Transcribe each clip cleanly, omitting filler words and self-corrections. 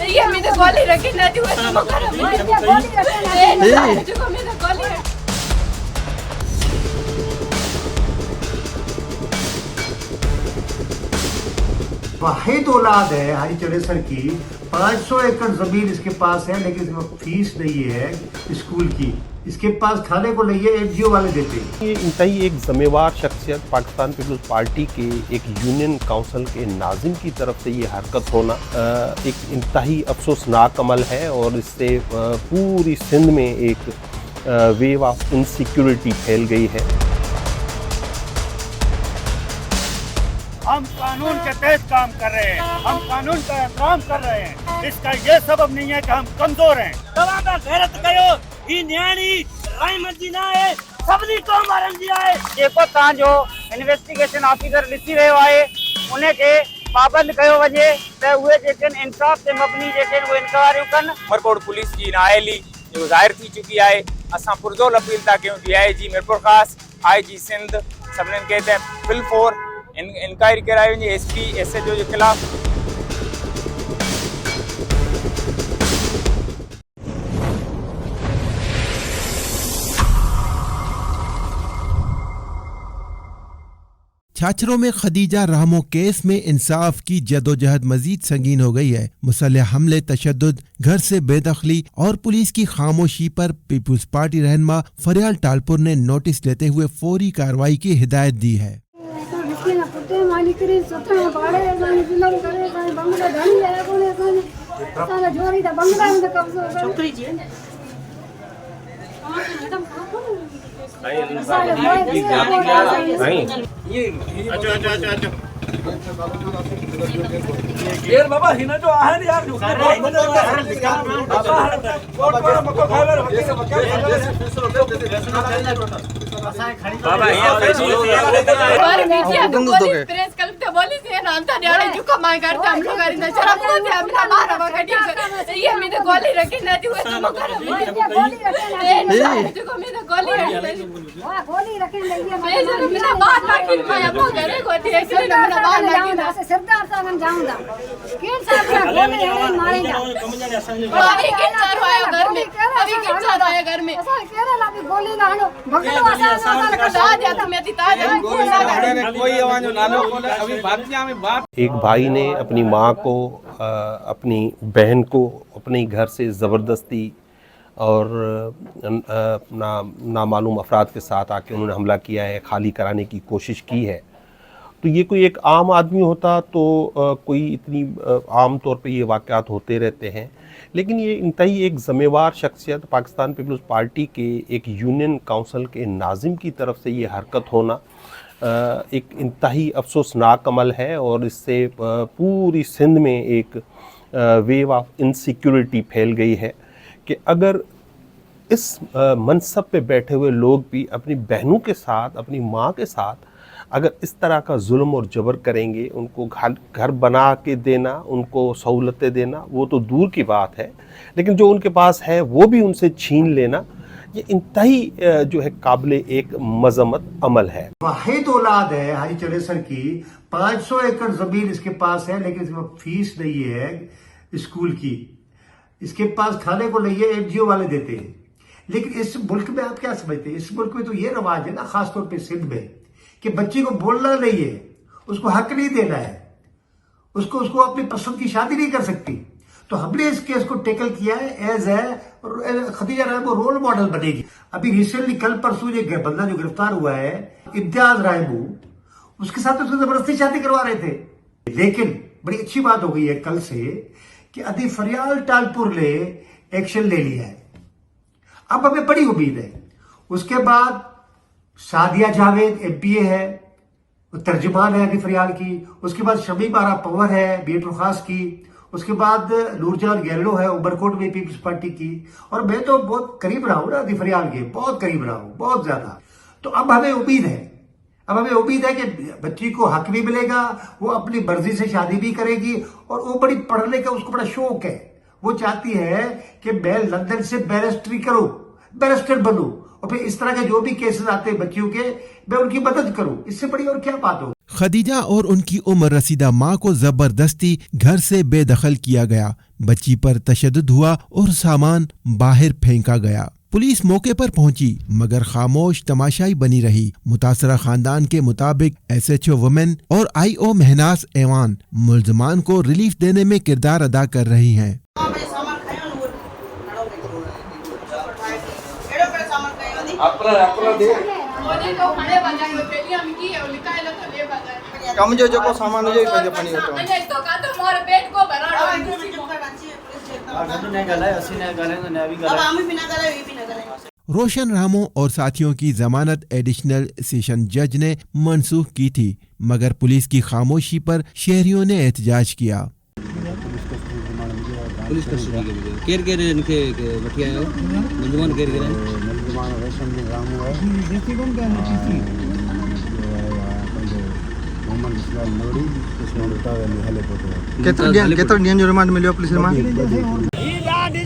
ये मैंने गोली रखी ना थी वाहिद औलाद है हाजी चलेसर की। 500 एकड़ जमीन इसके पास है, लेकिन इसके पास फीस नहीं है स्कूल की। इसके पास खाने को नहीं है, एनजीओ वाले देते हैं। ये इंतही एक ज़िम्मेवार शख्सियत पाकिस्तान पीपल्स पार्टी के एक यूनियन काउंसिल के नाजिम की तरफ से ये हरकत होना एक इंतही अफसोसनाक अमल है और इससे पूरी सिंध में एक वेव ऑफ इनसिक्योरिटी फैल गई है। हम कानून के तहत काम कर रहे हैं, हम कानून का एहतराम कर रहे हैं। इसका ये सबब नहीं है कि हम कमजोर हैं। दवा गैरत कयो ही न्याणी राय मर्जी ना है, सबनी को मारन दिया है। जेको ता जो इन्वेस्टिगेशन ऑफिसर लिखी रहे आए उन्हें के पाबंद कयो वजे त उहे जेकन इंसाफ ते मबनी जेकन वो इंक्वायरी कन। उमरकोट पुलिस जी नाअहली जो ज़ाहिर थी चुकी है। असां पुरजोर अपील था कयूं DIG मीरपुर ख़ास IG सिंध सभिनीनि खे त फिल फोर इंक्वायरी कराई वञे SP SHO जे खिलाफ़। छाछरों में खदीजा रहमो केस में इंसाफ की जदोजहद मजीद संगीन हो गई है। मुसल्लह हमले, तशद्दुद, घर से बेदखली और पुलिस की खामोशी पर पीपुल्स पार्टी रहनुमा फरियाल टालपुर ने नोटिस लेते हुए फौरी कार्रवाई की हिदायत दी है। बाबा हिना जो आहे यार प्रेस कल तो बोली थी ना अंता न्याणे जो कमाई करते हम लोग करी ना शराब को थे हम मारा बगड़ी ये मैंने गोली रखी ना थी वो तुम कर गोली रखी जो मैंने गोली रखी मेरा बात बाकी मैं अब घरे को थी ऐसे मेरा बात बाकी ना सरदार साहब जाऊंगा केन साहब गोली मारेगा अभी के चार आया घर में अभी के चार आया घर में केरला भी गोली ना हलो भगलो आसा कटा दिया था मैं ताजा कोई आवाज ना लो अभी बातियां में बात। एक भाई ने अपनी माँ को, अपनी बहन को अपने घर से ज़बरदस्ती और नामालूम अफराद के साथ आके उन्होंने हमला किया है, खाली कराने की कोशिश की है। तो ये कोई एक आम आदमी होता तो कोई इतनी आम तौर पे ये वाक़यात होते रहते हैं, लेकिन ये इंतही एक ज़िम्मेवार शख्सियत पाकिस्तान पीपल्स पार्टी के एक यूनियन काउंसिल के नाजिम की तरफ से ये हरकत होना एक इंतही अफसोसनाक अमल है और इससे पूरी सिंध में एक वेव ऑफ इनसिक्योरिटी फैल गई है कि अगर इस मनसब पे बैठे हुए लोग भी अपनी बहनों के साथ, अपनी माँ के साथ अगर इस तरह का जुल्म और जबर करेंगे, उनको घर बना के देना, उनको सहूलतें देना, वो तो दूर की बात है, लेकिन जो उनके पास है वो भी उनसे छीन लेना, ये इंतही जो है काबिल एक मजम्मत अमल है। वाहिद औलाद है हाजी चलेसर की। 500 एकड़ जमीन इसके पास है, लेकिन इसके पास फीस नहीं है स्कूल की। इसके पास खाने को नहीं है, एनजीओ वाले देते हैं। लेकिन इस मुल्क में आप क्या समझते हैं? इस मुल्क में तो ये रवाज है ना, खासतौर पे सिंध में, कि बच्ची को बोलना नहीं है, उसको हक नहीं देना है, उसको अपनी पसंद की शादी नहीं कर सकती। तो हमने इस केस को टैकल किया है as a Khadija Rahmo role model बनेगी। अभी रिसेंटली कल परसों ये बंदा जो गिरफ्तार हुआ है इम्तियाज रहमो, उसके साथ उसने जबरदस्ती शादी करवा रहे थे। लेकिन बड़ी अच्छी बात हो गई है कल से कि अभी फरियाल टालपुर ने एक्शन ले लिया है। अब हमें बड़ी उम्मीद है। उसके बाद सादिया जावेद MPA है, तर्जुमान है अदी फरियाल की। उसके बाद शमीम आरा पवर है मीरपुर खास की। उसके बाद नूरजान गैलो है उमरकोट में पीपल्स पार्टी की। और मैं तो बहुत करीब रहा हूं ना अदी फरियाल के, बहुत करीब रहा हूं, बहुत ज्यादा। तो अब हमें उम्मीद है कि बच्ची को हक भी मिलेगा, वो अपनी मर्जी से शादी भी करेगी। और वो बड़ी पढ़ने का उसको बड़ा शौक है। वो चाहती है कि मैं लंदन से बैरिस्ट्री करूं, बैरिस्टर बनूं, और फिर इस तरह के जो भी केसेस आते हैं बच्चियों के, मैं उनकी मदद करूं। इससे बड़ी और क्या बात हो। खदीजा और उनकी उम्र रसीदा मां को जबरदस्ती घर से बेदखल किया गया। बच्ची पर तशद्दुद हुआ और सामान बाहर फेंका गया। पुलिस मौके पर पहुंची मगर खामोश तमाशाई बनी रही। मुतासरा खानदान के मुताबिक SHO वुमेन और IO महनास ऐवान मुल्जमान को रिलीफ देने में किरदार अदा कर रही हैं। कम जो सामान जो पानी रोशन रामो और साथियों की जमानत एडिशनल सेशन जज ने मनसूख की थी मगर पुलिस की खामोशी पर शहरियों ने एहतजाज किया। पुलिस कस्टडी के इनके बटिया है मुलजमान मुलजमान रोशन रामो है केतर ॾींहंनि जो रिमांड मिलियो पुलिस रिमांड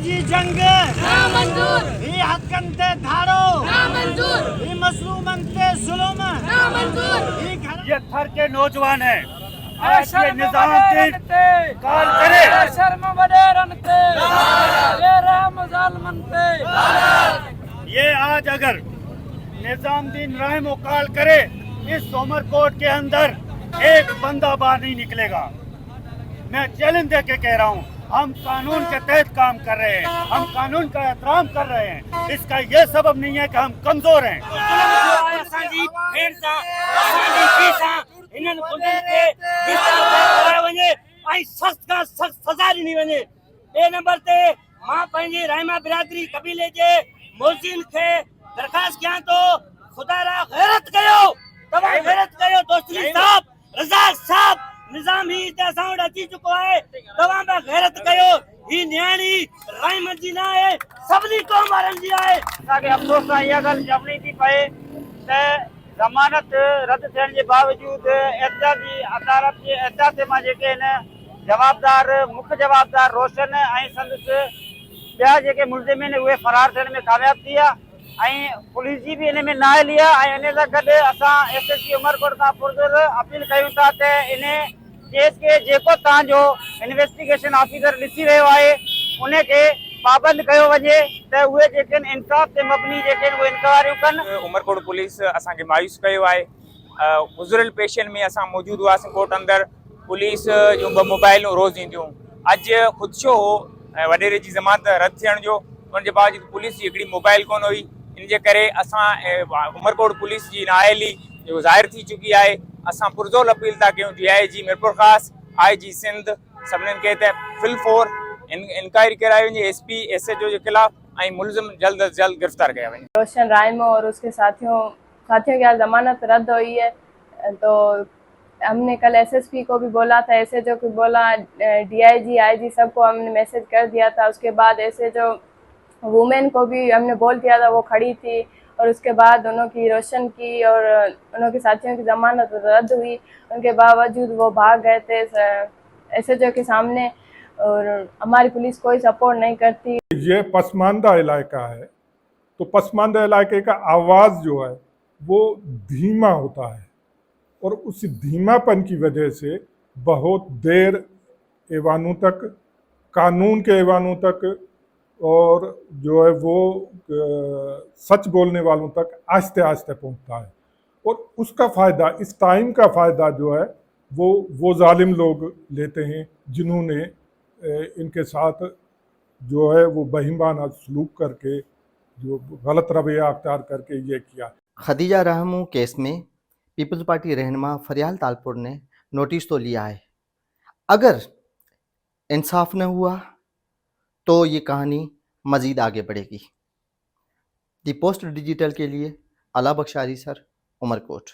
जी जंग ना मंजूर ही हकन ते धाड़ो ना मंजूर ही मसलूमन ते जुल्म ना मंजूर। ये थर के नौजवान है ये निजामुद्दीन काल करे शर्म वडेरन ते ये रहम जालमन ते ये आज अगर निजामुद्दीन रहम काल करे इस उमरकोट के अंदर एक बंदा बाहर नहीं निकलेगा। मैं चैलेंज दे के कह रहा हूँ हम कानून के तहत काम कर रहे हैं, हम कानून का एहतराम कर रहे हैं। इसका ये सबब नहीं है कि हम कमजोर हैं। मां पंहिंजी रहमा बिरादरी कबीले जे मुल्ज़िम खे दरख़्वास्त कयां तो खुदा रा गैरत कयो, तव्हां गैरत कयो। दोस्तरी साहब, रज़ाक साहब, निज़ाम ही हिते असां वटि अची चुको आहे, तव्हां बि गैरत कयो। ही न्याणी रहमत जी न आहे, सभिनी क़ौम वारनि जी आहे। असांखे अफ़सोस सां इहा ॻाल्हि चवणी थी पए त ज़मानत रद्द थियण जे बावजूदि एहतियाती अदालत जे एहतियात मां जेके आहिनि जवाबदार मुख्य जवाबदार रोशन ऐं संदसि ॿिया जेके मुल्ज़िम आहिनि उहे फरार थियण में कामयाब थी विया ऐं पुलिस जी बि इन में नाअहली आहे। ऐं इन सां गॾु असां SSP उमरकोट खां पुरज़ोर अपील कयूं था त इन केस के जेको तव्हांजो इन्वेस्टिगेशन ऑफिसर ॾिसी रहियो आहे उनखे पाबंद कयो वञे त उहे जेके इंसाफ़ ते मबनी जेके उहे इंक्वायरियूं कनि। उमरकोट पुलिस असांखे मायूस कयो आहे। गुज़िरियल पेशियुनि में असां मौजूदु हुआसीं कोर्ट अंदरि। पुलिस जूं 2 मोबाइलूं रोज़ ईंदियूं। अॼु ख़ुदशो हो वॾेरे जी ज़मानत रद्द थियण जो, उनजे बावजूदि पुलिस जी हिकिड़ी मोबाइल कोन हुई। इन जे करे असां उमरकोट पुलिस जी नाअहली जो ज़ाहिर थी चुकी आहे। असां पुरज़ोर अपील था कयूं DIG मीरपुर ख़ासि, IG सिंध सभिनीनि खे त फिल4 इंक्वायरी कराई वञे SP SHO जे ख़िलाफ़ ऐं मुल्ज़िम जल्द अज जल्द गिरफ्तार कया वञे। रोशन रायमो और उसके साथियों की आज जमानत रद्द हुई है, तो हमने कल SSP को भी बोला था, SHO को बोला, DIG IG सबको हमने मैसेज कर दिया था। उसके बाद SHO वुमेन को भी हमने बोल दिया था, वो खड़ी थी और उसके बाद दोनों की रोशन की और उनों के साथियों की जमानत रद्द हुई। उनके बावजूद वो भाग गए थे SHO के सामने और हमारी पुलिस कोई सपोर्ट नहीं करती। ये पसमानदा इलाका है तो पसमानदा इलाके का आवाज़ जो है वो धीमा होता है और उस धीमापन की वजह से बहुत देर ऐवानों तक, कानून के ऐवानों तक और जो है वो सच बोलने वालों तक आहिस्ते आहिस्ते पहुंचता है। और उसका फ़ायदा, इस टाइम का फ़ायदा जो है वो जालिम लोग लेते हैं जिन्होंने इनके साथ जो है वो बेईमाना सलूक करके, जो गलत रवैया अख्तियार करके ये किया। खदीजा रहमो केस में पीपल्स पार्टी रहनुमा फरियाल तालपुर ने नोटिस तो लिया है। अगर इंसाफ न हुआ तो ये कहानी मज़ीद आगे बढ़ेगी। दी पोस्ट डिजिटल के लिए अला बख्शारी सर, उमरकोट।